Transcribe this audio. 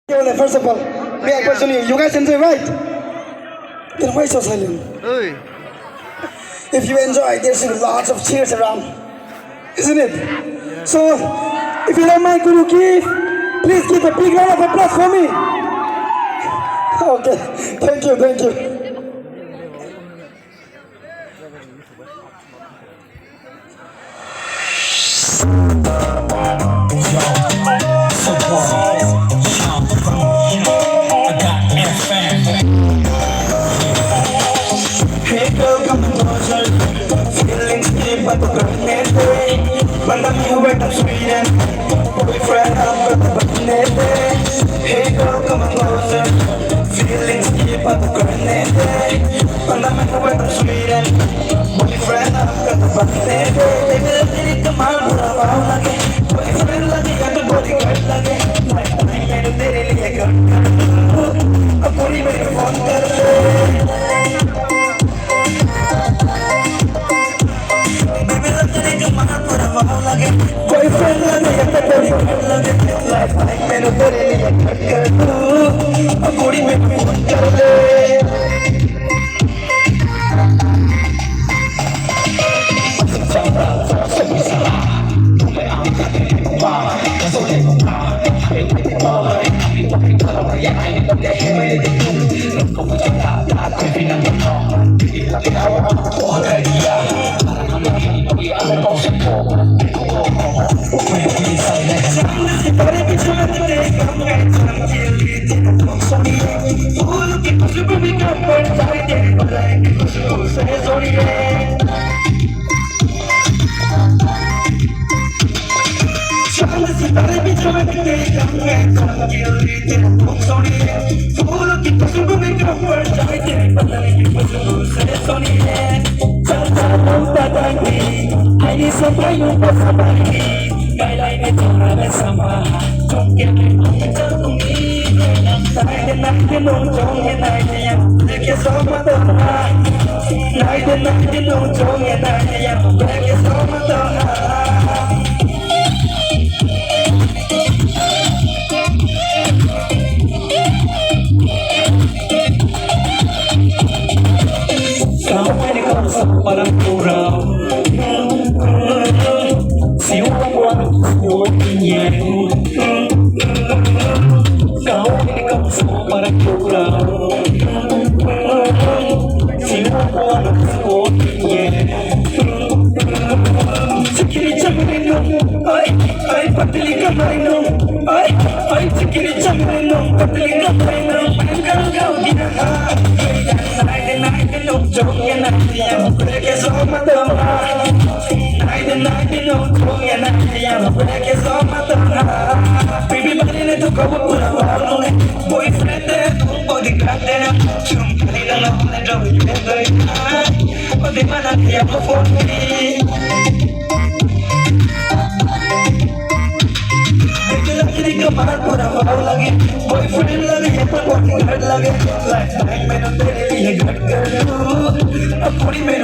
First of all, may I question you? You guys enjoy, right? Then why so silent? If you enjoy, there's lots of cheers around, isn't it? So, if you don't mind, could you please give a big round of applause for me? Okay, thank you, thank you. Hey girl, come closer. Feelings deep, but the net. When I'm here, when I'm Sweden. Boyfriend, I'm gonna net. Hey girl, come closer. Feelings deep, but the net. When I'm here, when I'm Sweden. Boyfriend, I'm gonna net. Baby, let's get it, come on, put a foul again. Boyfriend, lagi, got the bodyguard again. Like, मैंने तेरे लिए कर अब पूरी मेरी phone कर boyfriend lagi yang bodyguard lagi like मैंने तेरे लिए कर अब पूरी मेरी फोन कर parang kurang siapa semuanya kau ini kamu semua parang kurang siapa semuanya sekiri jamin ay patili kamarin ay sekiri jamin patili kamarin menengah kau ginahan night no joke ya night ya que somos dos night no joke ya night ya que somos dos baby bari to go pura pura boyfriend tu bodyguard na chum kali na na job you o de mana ya for me कमाल पूरा वाव लगे boyfriend लगे ये पर बोलती हट लगे life time में तो तेरे लिए घट कर अब पूरी में